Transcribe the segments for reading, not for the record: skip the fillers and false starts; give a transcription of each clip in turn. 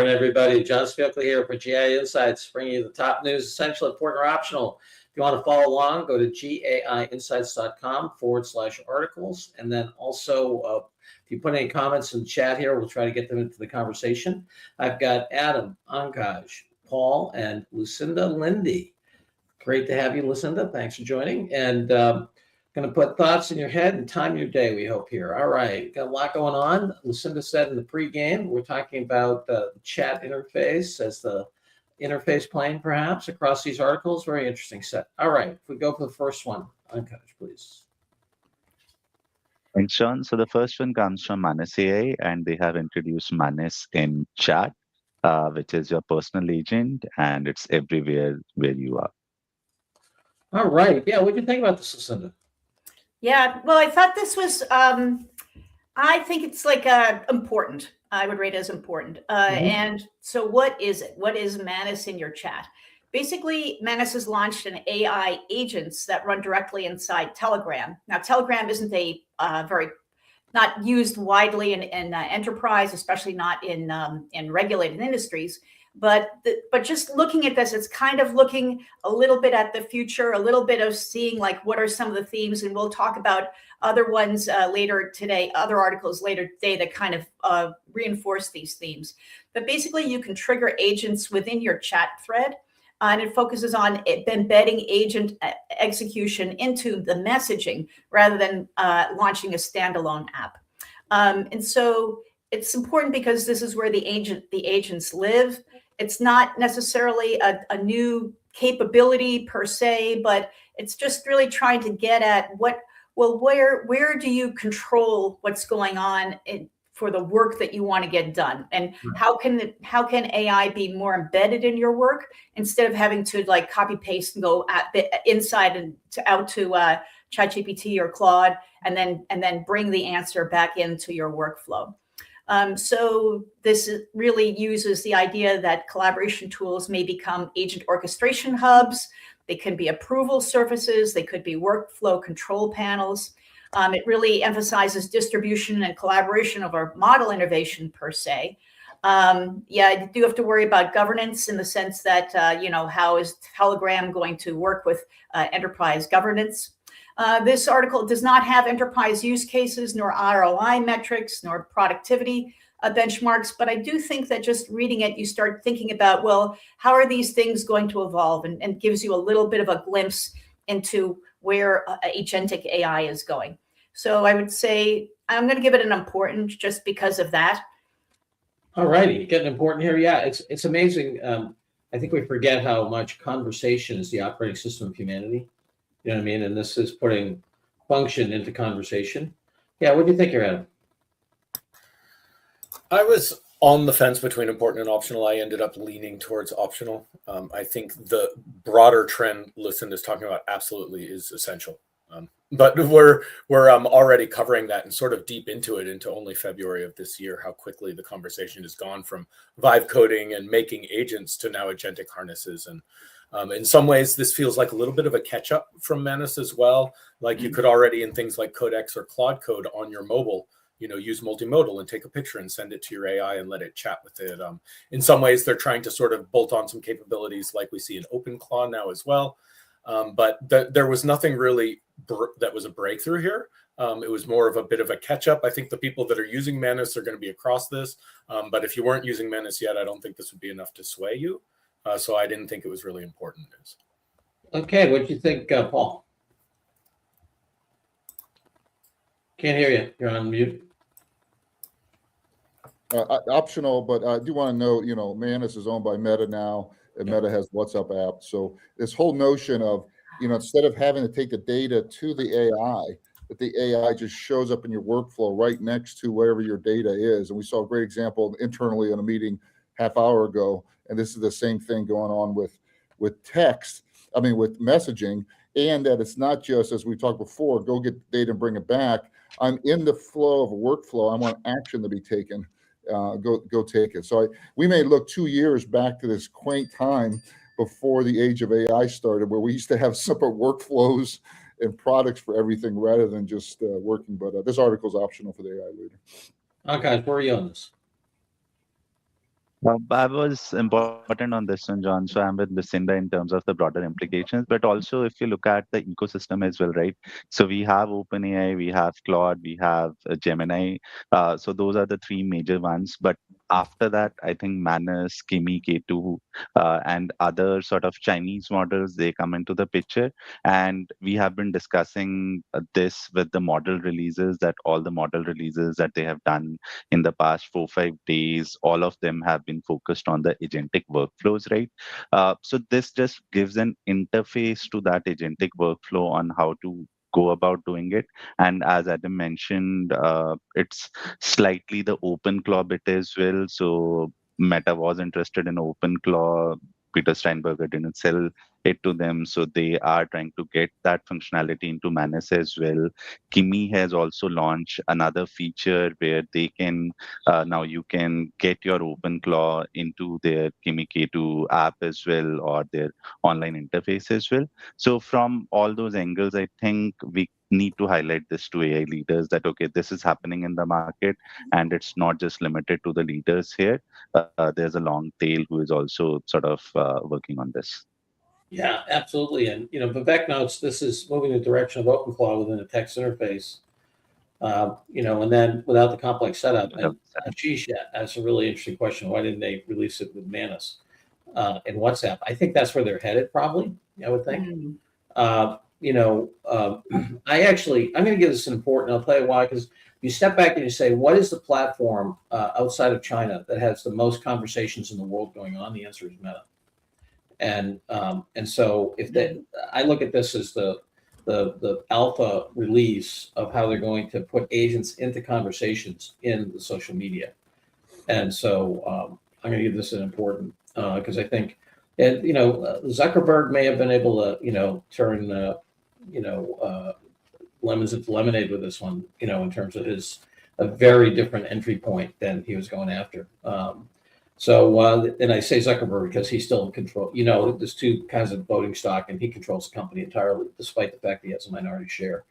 morning, everybody. John Spielke here for GAI Insights, bringing you the top news, essential, important, or optional. If you want to follow along, go to gaiinsights.com/articles. And then also, if you put any comments in the chat here, we'll try to get them into the conversation. I've got Adam, Ankaj, Paul, and Lucinda Lindy. Great to have you, Lucinda. Thanks for joining. And going to put thoughts in your head and time your day, we hope here. All right, got a lot going on. Lucinda said in the pregame, we're talking about the chat interface as the interface plane, perhaps, across these articles. Very interesting set. All right, if we go for the first one, Ankaj, please. Thanks, John. So the first one comes from Manis AI, and they have introduced Manis in chat, which is your personal agent, and it's everywhere where you are. All right. Yeah, what do you think about this, Lucinda? Yeah, well, I thought this was, I think it's like important. I would rate it as important. And so what is it? What is Manis in your chat? Basically, Manis has launched an AI agents that run directly inside Telegram. Now, Telegram isn't a not used widely in enterprise, especially not in regulated industries. But just looking at this, it's kind of looking a little bit at the future, a little bit of seeing like what are some of the themes, and we'll talk about other ones later today, other articles later today that kind of reinforce these themes. But basically, you can trigger agents within your chat thread, and it focuses on embedding agent execution into the messaging rather than launching a standalone app. And so it's important because this is where the agents live. It's not necessarily a new capability per se, but it's just really trying to get at where do you control what's going on for the work that you want to get done, and how can AI be more embedded in your work instead of having to like copy paste and go inside and out to ChatGPT or Claude and then bring the answer back into your workflow. So this really uses the idea that collaboration tools may become agent orchestration hubs. They can be approval surfaces. They could be workflow control panels. It really emphasizes distribution and collaboration over model innovation per se. Yeah, you do have to worry about governance in the sense that, how is Telegram going to work with enterprise governance? This article does not have enterprise use cases, nor ROI metrics, nor productivity benchmarks. But I do think that just reading it, you start thinking about, well, how are these things going to evolve? And gives you a little bit of a glimpse into where agentic AI is going. So I would say I'm going to give it an important just because of that. All righty, getting important here. Yeah, it's amazing. I think we forget how much conversation is the operating system of humanity. You know what I mean? And this is putting function into conversation. Yeah, what do you think, Adam? I was on the fence between important and optional. I ended up leaning towards optional. I think the broader trend Lucinda's talking about absolutely is essential. But we're already covering that and sort of deep into it into only February of this year, how quickly the conversation has gone from vibe coding and making agents to now agentic harnesses. And in some ways, this feels like a little bit of a catch up from Manis as well. Like you could already in things like Codex or Claude Code on your mobile, use multimodal and take a picture and send it to your AI and let it chat with it. In some ways, they're trying to sort of bolt on some capabilities like we see in OpenClaw now as well. But there was nothing really that was a breakthrough here. It was more of a bit of a catch-up. I think the people that are using Manis are going to be across this. But if you weren't using Manis yet, I don't think this would be enough to sway you. So I didn't think it was really important news. Okay, what do you think, Paul? Can't hear you. You're on mute. Optional, but I do want to note, Manis is owned by Meta now, and Meta has WhatsApp app. So this whole notion of, instead of having to take the data to the AI, that the AI just shows up in your workflow right next to wherever your data is. And we saw a great example internally in a meeting half hour ago. And this is the same thing going on with text, with messaging, and that it's not just, as we talked before, go get the data and bring it back. I'm in the flow of a workflow. I want action to be taken. Go take it. So we may look 2 years back to this quaint time before the age of AI started, where we used to have separate workflows and products for everything rather than just working. But this article is optional for the AI leader. Okay, where are you on this? I was important on this one, John. So I'm with Lucinda in terms of the broader implications, but also if you look at the ecosystem as well, right? So we have OpenAI, we have Claude, we have Gemini. So those are the three major ones. But after that, I think Manus, Kimi, K2, and other sort of Chinese models, they come into the picture. And we have been discussing this with the model releases, that all the model releases that they have done in the past 4 5 days, all of them have been focused on the agentic workflows, right? So this just gives an interface to that agentic workflow on how to go about doing it. And as Adam mentioned, it's slightly the open claw bit as well. So Meta was interested in open claw. Peter Steinberger didn't sell it to them, so they are trying to get that functionality into Manus as well. Kimi has also launched another feature where they can now you can get your OpenClaw into their Kimi K2 app as well, or their online interface as well. So from all those angles, I think we need to highlight this to AI leaders that okay, this is happening in the market, and it's not just limited to the leaders here. There's a long tail who is also sort of working on this. Yeah, absolutely. And Vivek notes this is moving in the direction of OpenClaw within a text interface. And then without the complex setup. And Ashish that's a really interesting question. Why didn't they release it with Manus in WhatsApp? I think that's where they're headed, probably. I would think. Mm. I'm going to give this an important. I'll tell you why. Because you step back and you say, what is the platform outside of China that has the most conversations in the world going on? The answer is Meta. And so I look at this as the alpha release of how they're going to put agents into conversations in the social media. And so I'm going to give this an important because I think, and Zuckerberg may have been able to turn lemons into lemonade with this one, in terms of a very different entry point than he was going after. And I say Zuckerberg because he's still in control. There's two kinds of voting stock, and he controls the company entirely, despite the fact that he has a minority share.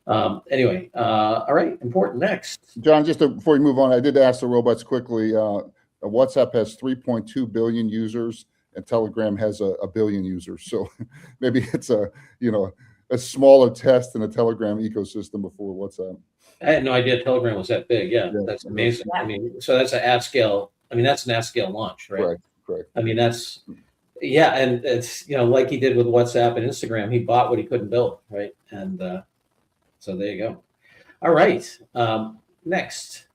All right, important. Next. John, just before we move on, I did ask the robots quickly. WhatsApp has 3.2 billion users, and Telegram has a billion users. So maybe it's a smaller test in the Telegram ecosystem before WhatsApp. I had no idea Telegram was that big. Yeah, that's amazing. Yeah. I mean, so that's an at scale. I mean, that's an at scale launch, right? Correct. I mean, that's and it's like he did with WhatsApp and Instagram. He bought what he couldn't build, right? And so there you go. All right, next.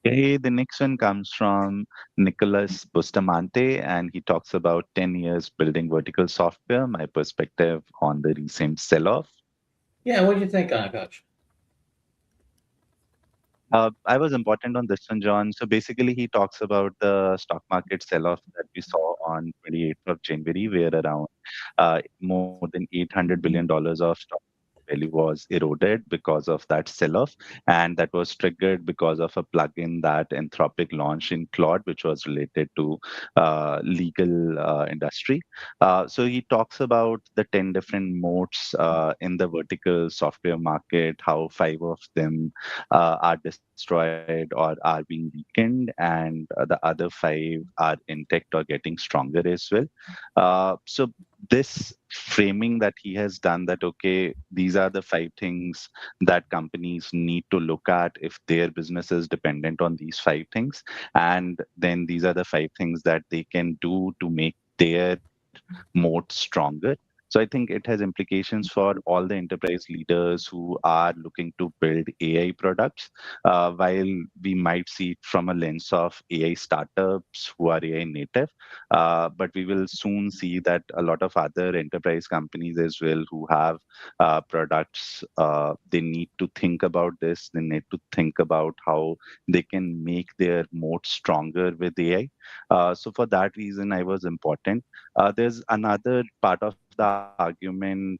Okay, the next one comes from Nicholas Bustamante, and he talks about 10 years building vertical software, my perspective on the recent sell-off. Yeah, what do you think, Akash? I was important on this one, John. So basically, he talks about the stock market sell-off that we saw on 28th of January, where around more than $800 billion of stock value was eroded because of that sell-off, and that was triggered because of a plugin that Anthropic launched in Claude, which was related to legal industry. So he talks about the 10 different modes in the vertical software market, how 5 of them are destroyed or are being weakened, and the other 5 are intact or getting stronger as well. So this framing that he has done, that okay, these are the 5 things that companies need to look at if their business is dependent on these 5 things, and then these are the 5 things that they can do to make their moat stronger. So I think it has implications for all the enterprise leaders who are looking to build AI products. While we might see it from a lens of AI startups who are AI native, but we will soon see that a lot of other enterprise companies as well who have products, they need to think about this. They need to think about how they can make their moat stronger with AI. So for that reason, I was important. There's another part of the argument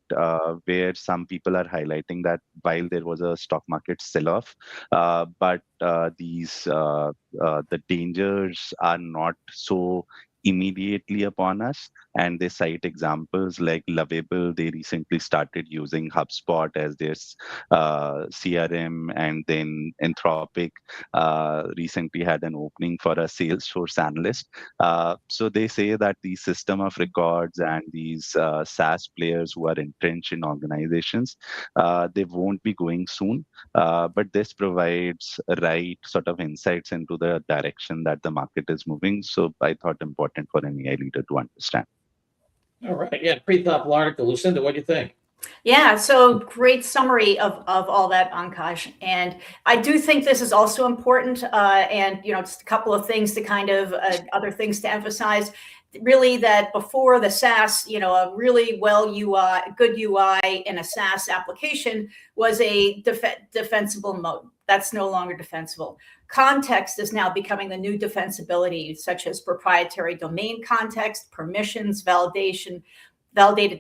where some people are highlighting that while there was a stock market sell-off, but the dangers are not so immediately upon us. and they cite examples like Lovable. They recently started using HubSpot as their CRM, and then Anthropic recently had an opening for a Salesforce analyst. So they say that the system of records and these SaaS players who are entrenched in organizations, they won't be going soon, but this provides right sort of insights into the direction that the market is moving. So I thought important for an AI leader to understand. All right. Yeah, pretty thoughtful article. Lucinda, what do you think? Yeah, so great summary of all that, Ankash. And I do think this is also important. And, just a couple of things to kind of other things to emphasize. Really, that before the SaaS, a really good UI in a SaaS application was a defensible mode. That's no longer defensible. Context is now becoming the new defensibility, such as proprietary domain context, permissions, validated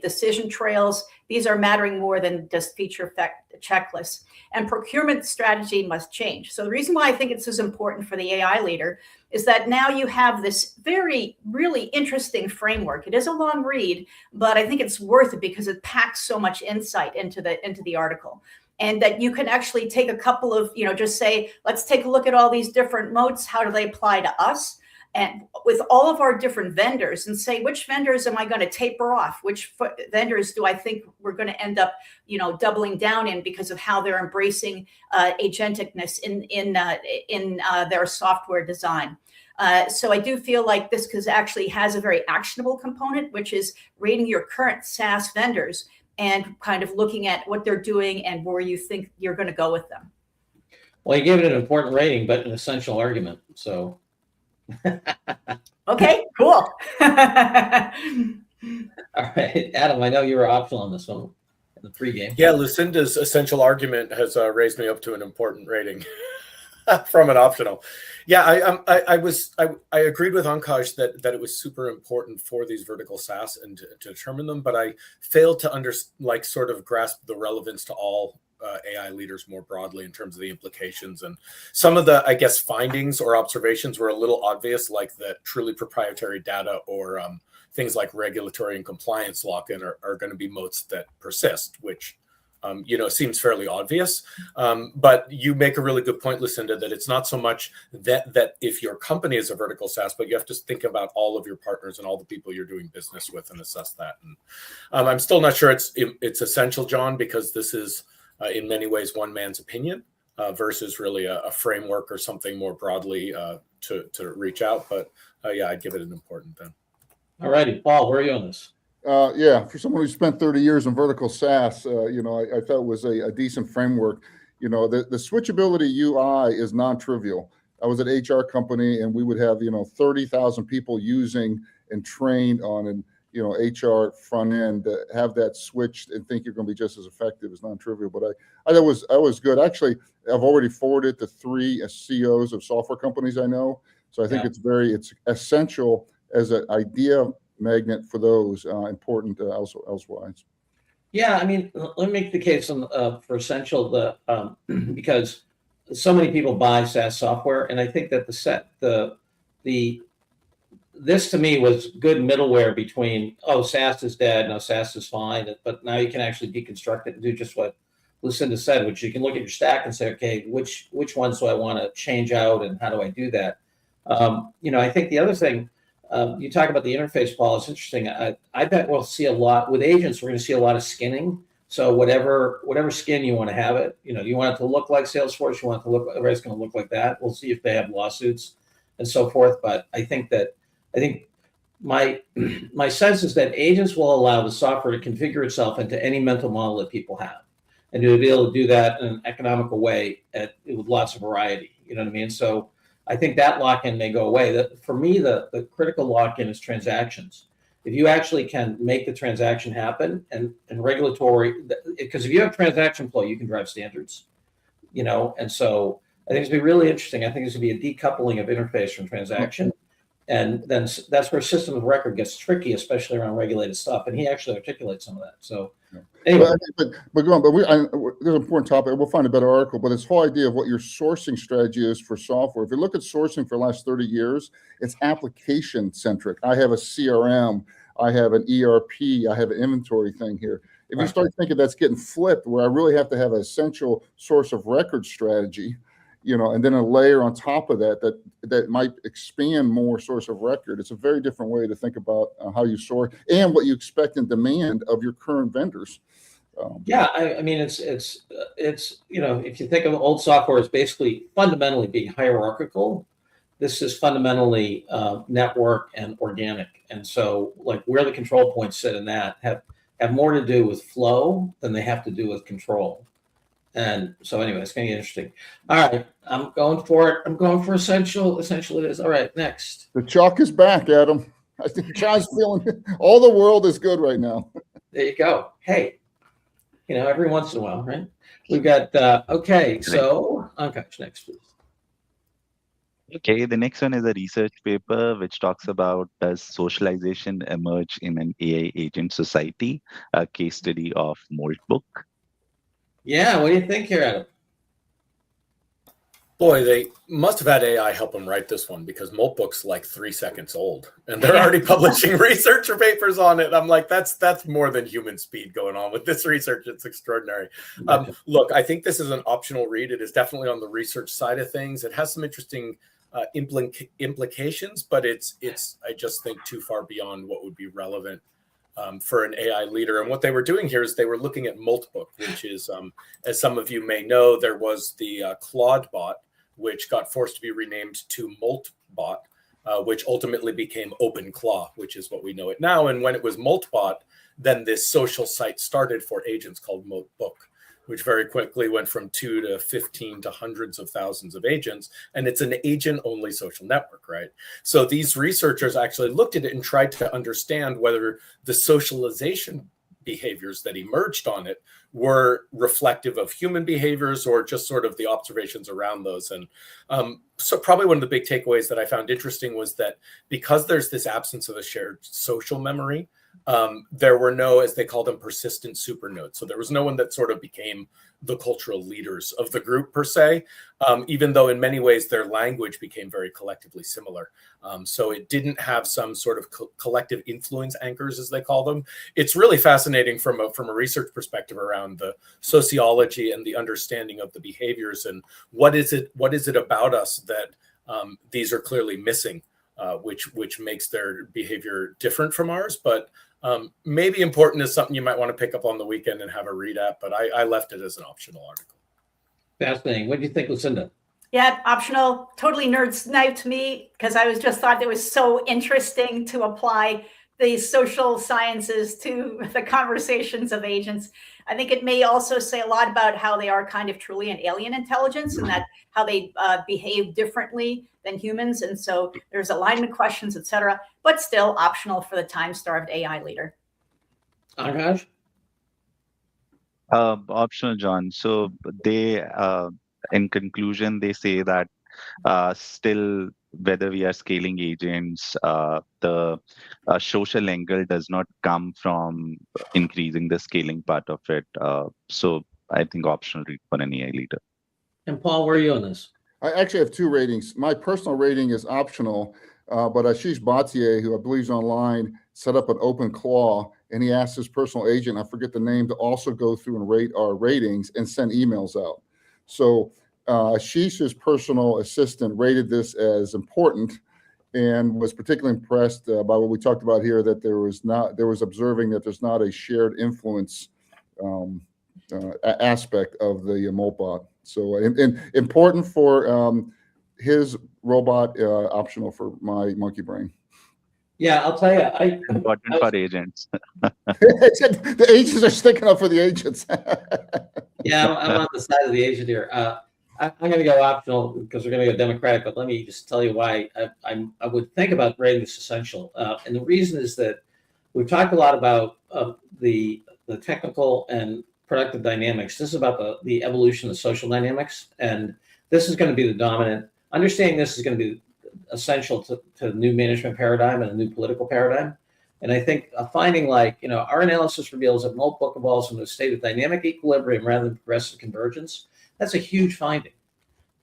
decision trails. These are mattering more than just feature checklists. And procurement strategy must change. So the reason why I think it's as important for the AI leader is that now you have this really interesting framework. It is a long read, but I think it's worth it because it packs so much insight into the article. And that you can actually take a couple of, just say, let's take a look at all these different modes. How do they apply to us? And with all of our different vendors, and say, which vendors am I going to taper off? Which vendors do I think we're going to end up, doubling down in because of how they're embracing agenticness in their software design? So I do feel like this actually has a very actionable component, which is rating your current SaaS vendors and kind of looking at what they're doing and where you think you're going to go with them. Well, you gave it an important rating, but an essential argument. So. Okay, cool. All right, Adam, I know you were optional on this one in the pregame. Yeah, Lucinda's essential argument has raised me up to an important rating from an optional. Yeah, I agreed with Ankash that it was super important for these vertical SaaS and to determine them, but I failed to sort of grasp the relevance to all AI leaders more broadly in terms of the implications. And some of the, I guess, findings or observations were a little obvious, like that truly proprietary data or things like regulatory and compliance lock-in are going to be moats that persist, which seems fairly obvious. But you make a really good point, Lucinda, that it's not so much that if your company is a vertical SaaS, but you have to think about all of your partners and all the people you're doing business with and assess that. And I'm still not sure it's essential, John, because this is in many ways one man's opinion versus really a framework or something more broadly to reach out. But yeah, I'd give it an important then. All righty, Paul, where are you on this? Yeah, for someone who spent 30 years in vertical SaaS, I thought it was a decent framework. The switchability UI is non-trivial. I was at an HR company and we would have, 30,000 people using and trained on an HR front end. Have that switched and think you're going to be just as effective is non-trivial. But I thought it was good. Actually, I've already forwarded to 3 CEOs of software companies I know. So I think it's essential as an idea magnet for those important elsewise. Yeah, I mean, let me make the case for essential because so many people buy SaaS software, and I think that this to me was good middleware between SaaS is dead, no, SaaS is fine, but now you can actually deconstruct it and do just what Lucinda said, which you can look at your stack and say, okay, which ones do I want to change out, and how do I do that? I think the other thing. You talk about the interface, Paul. It's interesting. I bet we'll see a lot with agents. We're going to see a lot of skinning. So whatever skin you want to have it, you want it to look like Salesforce. You want it to look. Everybody's going to look like that. We'll see if they have lawsuits and so forth. But I think my sense is that agents will allow the software to configure itself into any mental model that people have, and to be able to do that in an economical way with lots of variety. You know what I mean? So I think that lock-in may go away. For me, the critical lock-in is transactions. If you actually can make the transaction happen and regulatory, because if you have transaction flow, you can drive standards, and so I think it's going to be really interesting. I think there's going to be a decoupling of interface from transaction. And then that's where system of record gets tricky, especially around regulated stuff. And he actually articulates some of that. So anyway. But go on, there's an important topic. We'll find a better article, but this whole idea of what your sourcing strategy is for software. If you look at sourcing for the last 30 years, it's application centric. I have a CRM. I have an ERP, I have an inventory thing here. If you start thinking that's getting flipped, where I really have to have an essential source of record strategy, and then a layer on top of that might expand more source of record. It's a very different way to think about how you sort and what you expect and demand of your current vendors. Yeah, I mean, it's if you think of old software as basically fundamentally being hierarchical, this is fundamentally network and organic. And so like where the control points sit in that have more to do with flow than they have to do with control. And so anyway, it's going to get interesting. All right, I'm going for it. I'm going for essential. Essential it is. All right, next. The chalk is back, Adam. I think John's feeling all the world is good right now. There you go. Hey, every once in a while, right? We've got, okay, so Ankash, next, please. Okay, the next one is a research paper which talks about does socialization emerge in an AI agent society, a case study of Moltbook. Yeah, what do you think here, Adam? Boy, they must have had AI help them write this one because Moltbook's like 3 seconds old and they're already publishing researcher papers on it. I'm like, that's more than human speed going on with this research. It's extraordinary. Look, I think this is an optional read. It is definitely on the research side of things. It has some interesting implications, but it's I just think too far beyond what would be relevant for an AI leader. And what they were doing here is they were looking at Moltbook, which is, as some of you may know, there was the Claude bot, which got forced to be renamed to Moltbot, which ultimately became OpenClaw, which is what we know it now. And when it was Moltbot, then this social site started for agents called Moltbook, which very quickly went from 2 to 15 to hundreds of thousands of agents. And it's an agent-only social network, right? So these researchers actually looked at it and tried to understand whether the socialization behaviors that emerged on it were reflective of human behaviors or just sort of the observations around those. And so probably one of the big takeaways that I found interesting was that because there's this absence of a shared social memory, there were no, as they call them, persistent supernodes. So there was no one that sort of became the cultural leaders of the group per se, even though in many ways their language became very collectively similar. So it didn't have some sort of collective influence anchors, as they call them. It's really fascinating from a research perspective around the sociology and the understanding of the behaviors and what is it about us that these are clearly missing, which makes their behavior different from ours, but maybe important is something you might want to pick up on the weekend and have a read at, but I left it as an optional article. Fascinating. What do you think, Lucinda? Yeah, optional, totally nerds night to me, because I just thought it was so interesting to apply the social sciences to the conversations of agents. I think it may also say a lot about how they are kind of truly an alien intelligence and that how they behave differently than humans. And so there's alignment questions, et cetera, but still optional for the time-starved AI leader. Ankash? Optional, John. So they, in conclusion, they say that still, whether we are scaling agents, the social angle does not come from increasing the scaling part of it. So I think optional read for an AI leader. And Paul, where are you on this? I actually have 2 ratings. My personal rating is optional, but Ashish Bhatia, who I believe is online, set up an OpenClaw, and he asked his personal agent, I forget the name, to also go through and rate our ratings and send emails out. So Ashish's personal assistant rated this as important and was particularly impressed by what we talked about here, that there was observing that there's not a shared influence aspect of the Moltbot. So important for his robot, optional for my monkey brain. Yeah, I'll tell you. Important for agents. The agents are sticking up for the agents. Yeah, I'm on the side of the agent here. I'm going to go optional because we're going to go Democratic, but let me just tell you why I would think about rating this essential. And the reason is that we've talked a lot about the technical and productive dynamics. This is about the evolution of social dynamics, and this is going to be the dominant. Understanding this is going to be essential to the new management paradigm and a new political paradigm. And I think a finding like, our analysis reveals that Moltbook evolves from a state of dynamic equilibrium rather than progressive convergence. That's a huge finding,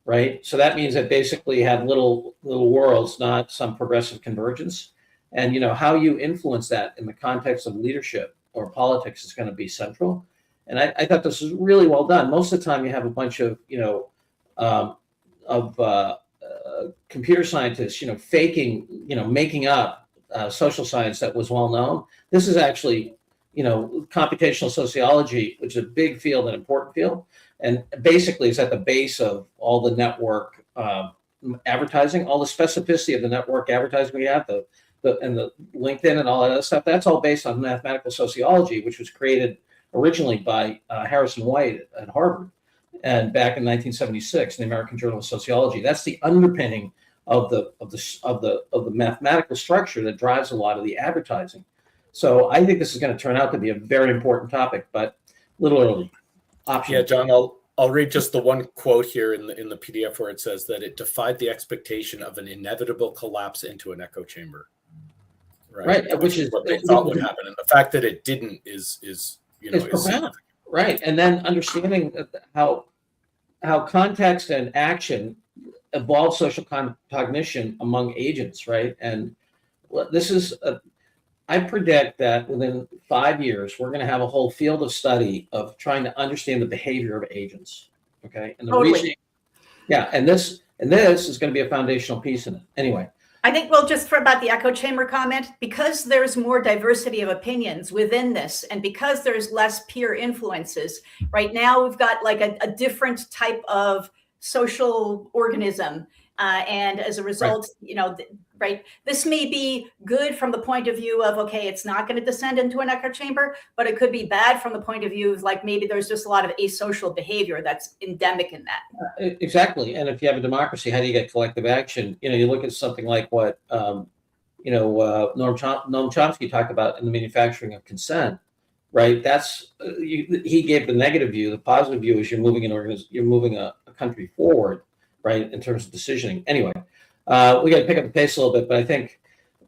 right? So that means that basically you have little worlds, not some progressive convergence. And how you influence that in the context of leadership or politics is going to be central. And I thought this was really well done. Most of the time, you have a bunch of computer scientists, faking, making up social science that was well known. This is actually, computational sociology, which is a big field, an important field, and basically it's at the base of all the network advertising, all the specificity of the network advertising we have, the LinkedIn and all that other stuff. That's all based on mathematical sociology, which was created originally by Harrison White at Harvard, and back in 1976 in the American Journal of Sociology. That's the underpinning of the mathematical structure that drives a lot of the advertising. So I think this is going to turn out to be a very important topic, but a little early. Optional. Yeah, John, I'll read just the one quote here in the PDF where it says that it defied the expectation of an inevitable collapse into an echo chamber. Right, which is what they thought would happen, and the fact that it didn't is profound. Right, and then understanding how context and action evolve social cognition among agents, right? And this is I predict that within 5 years, we're going to have a whole field of study of trying to understand the behavior of agents. Okay, and the reason, and this is going to be a foundational piece in it. Anyway, I think, well, just about the echo chamber comment, because there's more diversity of opinions within this, and because there's less peer influences, right now we've got like a different type of social organism. And as a result, this may be good from the point of view of, okay, it's not going to descend into an echo chamber, but it could be bad from the point of view of like maybe there's just a lot of asocial behavior that's endemic in that. Exactly. And if you have a democracy, how do you get collective action? You look at something like what, Noam Chomsky talked about in the manufacturing of consent, right? He gave the negative view. The positive view is you're moving a country forward, right, in terms of decisioning. Anyway, we got to pick up the pace a little bit, but I think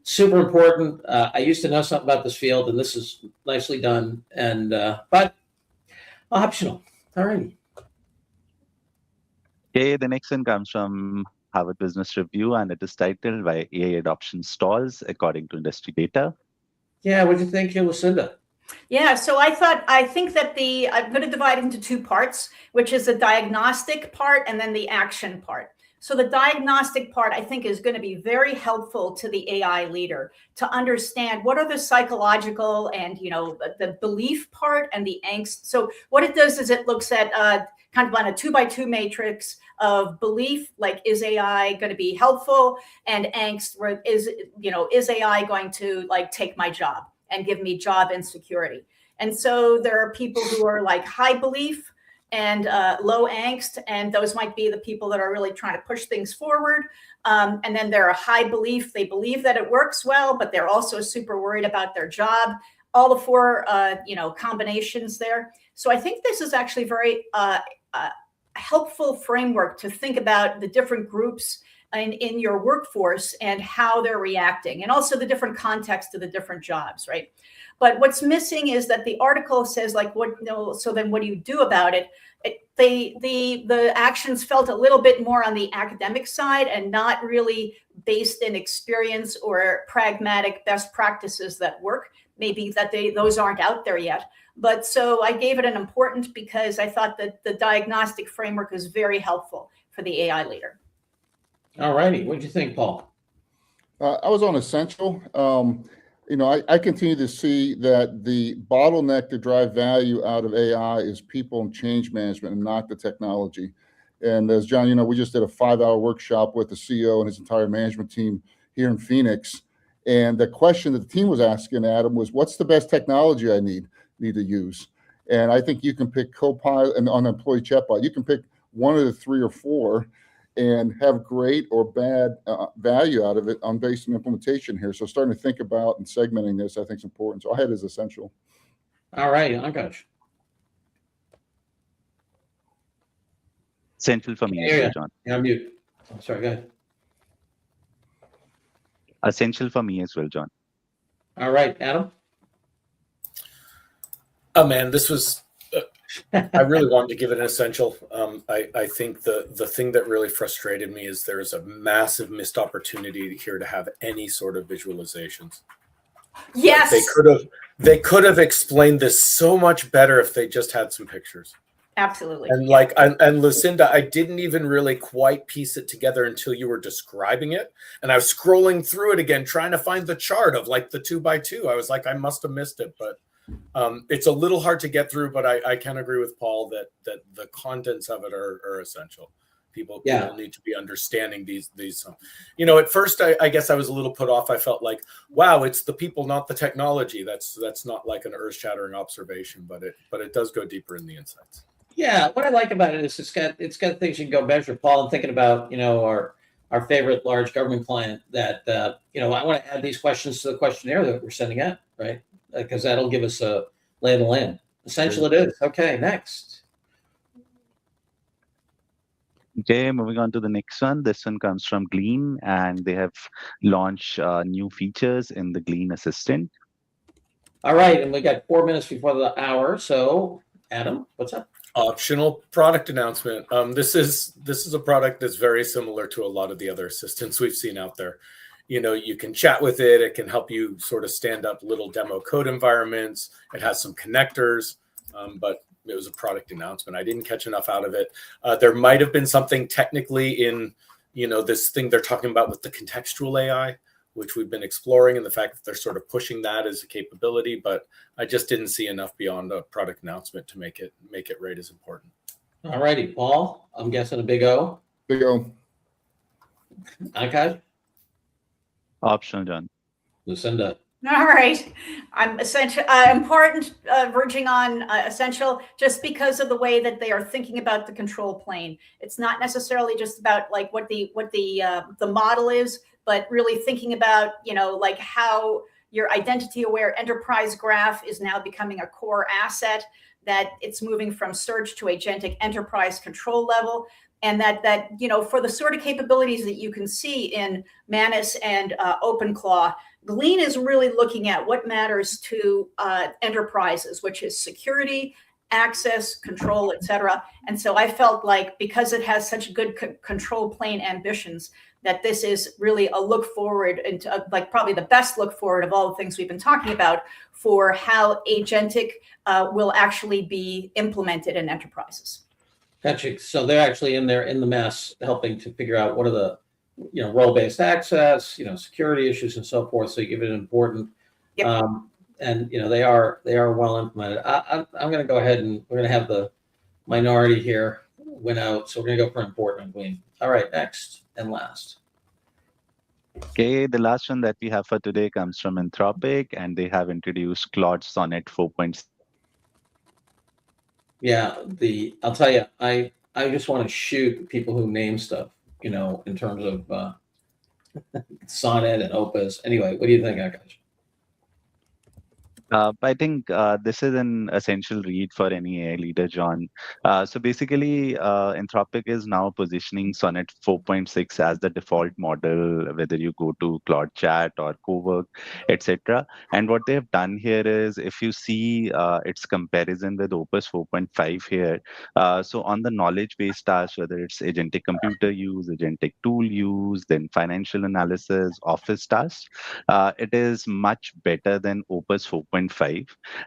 super important. I used to know something about this field, and this is nicely done, and but optional. All righty. Okay, the next one comes from Harvard Business Review, and it is titled "Why AI Adoption Stalls According to Industry Data." Yeah, what do you think, Lucinda? Yeah, so I think that I'm going to divide it into two parts, which is the diagnostic part and then the action part. So the diagnostic part, I think, is going to be very helpful to the AI leader to understand what are the psychological and, the belief part and the angst. So what it does is it looks at kind of on a 2x2 matrix of belief, like, is AI going to be helpful, and angst, where is AI going to like take my job and give me job insecurity. And so there are people who are like high belief and low angst, and those might be the people that are really trying to push things forward. And then there are high belief. They believe that it works well, but they're also super worried about their job. All the four, combinations there. So I think this is actually very helpful framework to think about the different groups in your workforce and how they're reacting, and also the different context of the different jobs, right? But what's missing is that the article says, like, so then what do you do about it? The actions felt a little bit more on the academic side and not really based in experience or pragmatic best practices that work. Maybe that those aren't out there yet. But so I gave it an important because I thought that the diagnostic framework is very helpful for the AI leader. All righty. What do you think, Paul? I was on essential. I continue to see that the bottleneck to drive value out of AI is people and change management and not the technology. And as John, we just did a 5-hour workshop with the CEO and his entire management team here in Phoenix. And the question that the team was asking Adam was, what's the best technology I need to use? And I think you can pick Copilot and on employee chatbot, you can pick one of the 3 or 4 and have great or bad value out of it on based on implementation here. So starting to think about and segmenting this, I think is important. So ahead is essential. All right, Ankash. Essential for me as well, John. Yeah, I'm mute. I'm sorry, go ahead. Essential for me as well, John. All right, Adam. Oh man, this was I really wanted to give it an essential. I think the thing that really frustrated me is there's a massive missed opportunity here to have any sort of visualizations. Yes. Like they could have explained this so much better if they just had some pictures. Absolutely. And and Lucinda, I didn't even really quite piece it together until you were describing it. And I was scrolling through it again, trying to find the chart of like the 2x2. I was like, I must have missed it, but it's a little hard to get through. But I can agree with Paul that the contents of it are essential. People need to be understanding these. At first, I guess I was a little put off. I felt like, wow, it's the people, not the technology. That's not like an earth-shattering observation, but it does go deeper in the insights. Yeah, what I like about it is it's got things you can go measure. Paul, I'm thinking about our favorite large government client that I want to add these questions to the questionnaire that we're sending out, right? Because that'll give us a lay of the land. Essential it is. Okay, next. Okay, moving on to the next one. This one comes from Glean, and they have launched new features in the Glean Assistant. All right, and we got 4 minutes before the hour. So, Adam, what's up? Optional product announcement. This is a product that's very similar to a lot of the other assistants we've seen out there. You can chat with it. It can help you sort of stand up little demo code environments. It has some connectors, but it was a product announcement. I didn't catch enough out of it. There might have been something technically in, this thing they're talking about with the contextual AI, which we've been exploring, and the fact that they're sort of pushing that as a capability, but I just didn't see enough beyond a product announcement to make it rate as important. All righty, Paul, I'm guessing a big O. Big O. Akash? Optional, John. Lucinda? All right. I'm essential, important, verging on essential, just because of the way that they are thinking about the control plane. It's not necessarily just about like what the model is, but really thinking about, like how your identity aware enterprise graph is now becoming a core asset, that it's moving from search to agentic enterprise control level. And that for the sort of capabilities that you can see in Manus and OpenClaw, Glean is really looking at what matters to enterprises, which is security, access, control, et cetera. And so I felt like because it has such good control plane ambitions, that this is really a look forward into like probably the best look forward of all the things we've been talking about for how agentic will actually be implemented in enterprises. Gotcha. So they're actually in there in the mess, helping to figure out what are the, role-based access, security issues and so forth. So you give it an important, Yep. And they are well implemented. I'm going to go ahead and we're going to have the minority here win out. So we're going to go for important, Glean. All right, next and last. Okay, the last one that we have for today comes from Anthropic, and they have introduced Claude Sonnet 4.6. Yeah, I'll tell you, I just want to shoot people who name stuff, in terms of Sonnet and Opus. Anyway, what do you think, Akash? I think this is an essential read for any AI leader, John. So basically, Anthropic is now positioning Sonnet 4.6 as the default model, whether you go to Claude Chat or Cowork, etc. And what they have done here is, if you see its comparison with Opus 4.5 here, so on the knowledge-based tasks, whether it's agentic computer use, agentic tool use, then financial analysis, office tasks, it is much better than Opus 4.5.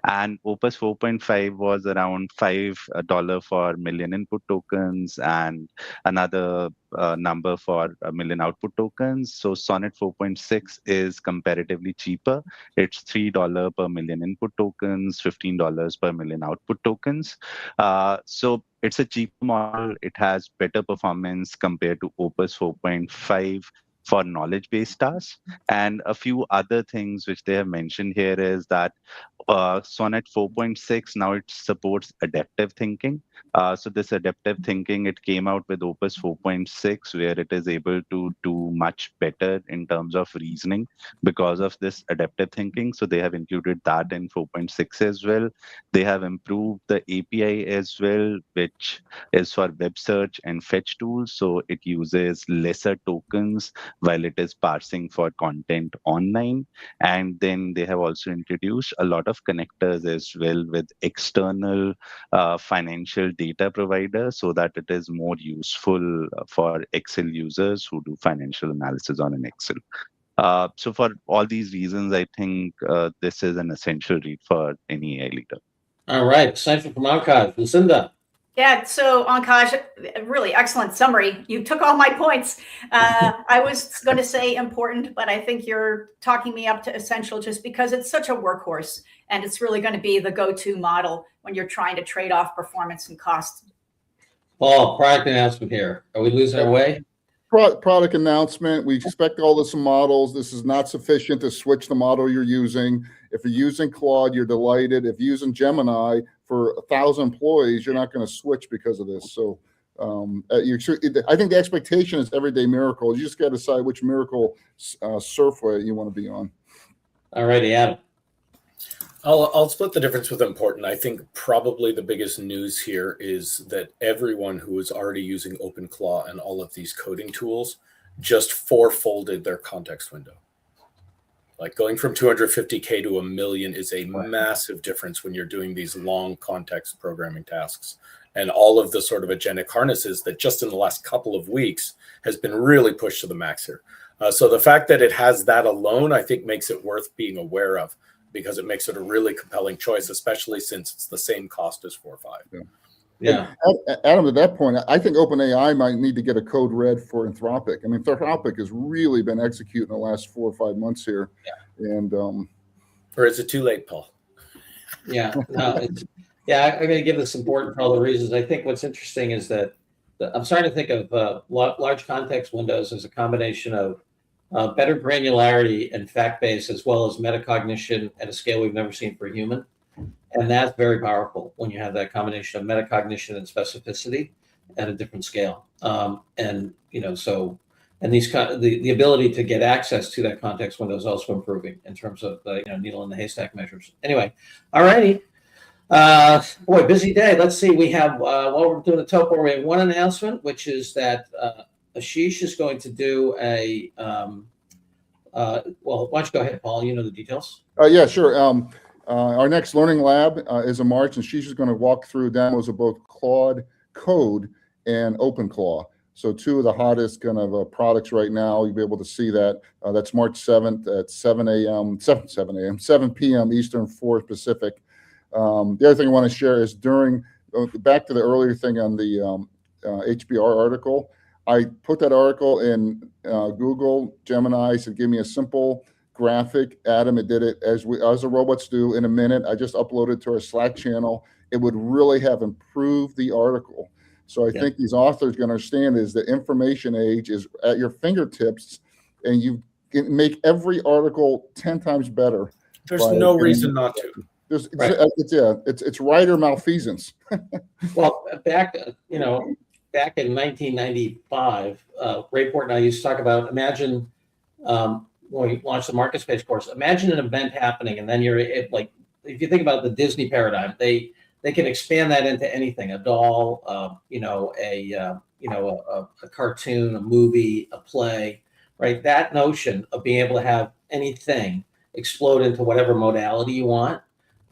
And Opus 4.5 was around $5 for million input tokens and another number for a million output tokens. So Sonnet 4.6 is comparatively cheaper. It's $3 per million input tokens, $15 per million output tokens. So it's a cheaper model. It has better performance compared to Opus 4.5 for knowledge-based tasks. And a few other things which they have mentioned here is that Sonnet 4.6 now it supports adaptive thinking. So this adaptive thinking, it came out with Opus 4.6, where it is able to do much better in terms of reasoning because of this adaptive thinking. So they have included that in 4.6 as well. They have improved the API as well, which is for web search and fetch tools. So it uses lesser tokens while it is parsing for content online. And then they have also introduced a lot of connectors as well with external financial data providers, so that it is more useful for Excel users who do financial analysis on an Excel. So for all these reasons, I think this is an essential read for any AI leader. All right, essential from Ankash. Lucinda. Yeah, so Ankash, really excellent summary. You took all my points. I was going to say important, but I think you're talking me up to essential just because it's such a workhorse, and it's really going to be the go-to model when you're trying to trade off performance and cost. Paul, product announcement here. Are we losing our way? Product announcement. We expect all this models. This is not sufficient to switch the model you're using. If you're using Claude, you're delighted. If you're using Gemini for 1,000 employees, you're not going to switch because of this. So I think the expectation is everyday miracle. You just got to decide which miracle surfway you want to be on. All righty, Adam. I'll split the difference with important. I think probably the biggest news here is that everyone who is already using OpenClaw and all of these coding tools just fourfolded their context window. Like going from 250K to 1 million is a massive difference when you're doing these long context programming tasks. And all of the sort of agentic harnesses that just in the last couple of weeks has been really pushed to the max here. So the fact that it has that alone, I think makes it worth being aware of, because it makes it a really compelling choice, especially since it's the same cost as 4 or 5. Yeah. Adam, to that point, I think OpenAI might need to get a code red for Anthropic. I mean, Anthropic has really been executing the last 4 or 5 months here. Yeah. And or is it too late, Paul? Yeah. No, I'm going to give this important for all the reasons. I think what's interesting is that I'm starting to think of large context windows as a combination of better granularity and fact-based, as well as metacognition at a scale we've never seen for a human. And that's very powerful when you have that combination of metacognition and specificity at a different scale. And the ability to get access to that context window is also improving in terms of needle in the haystack measures. Anyway, all righty. Boy, busy day. Let's see. We have while we're doing the topo, we have one announcement, which is that Ashish is going to do a why don't you go ahead, Paul? You know the details. Yeah, sure. Our next learning lab is in March, and she's just going to walk through demos of both Claude Code and OpenClaw. So 2 of the hottest kind of products right now. You'll be able to see that. That's March 7th at 7 p.m. Eastern, 4 Pacific. The other thing I want to share is back to the earlier thing on the HBR article. I put that article in Google Gemini, said, give me a simple graphic. Adam, it did it as the robots do in a minute. I just uploaded it to our Slack channel. It would really have improved the article. So I think these authors can understand is the information age is at your fingertips, and you can make every article 10 times better. There's no reason not to. It's writer malfeasance. Well, back in 1995, Rayport and I used to talk about, imagine when we launched the market space course, imagine an event happening, and then if you think about the Disney paradigm, they can expand that into anything, a doll, a cartoon, a movie, a play, right? That notion of being able to have anything explode into whatever modality you want.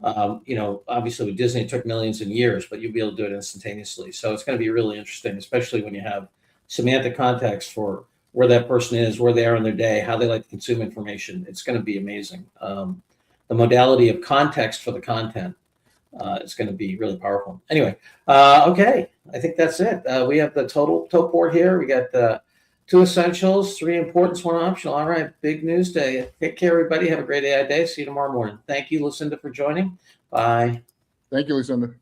Obviously with Disney, it took millions and years, but you'll be able to do it instantaneously. So it's going to be really interesting, especially when you have semantic context for where that person is, where they are in their day, how they like to consume information. It's going to be amazing. The modality of context for the content is going to be really powerful. Anyway, okay, I think that's it. We have the total top board here. We got 2 essentials, 3 importance, 1 optional. All right, big news day. Take care, everybody. Have a great AI day. See you tomorrow morning. Thank you, Lucinda, for joining. Bye. Thank you, Lucinda.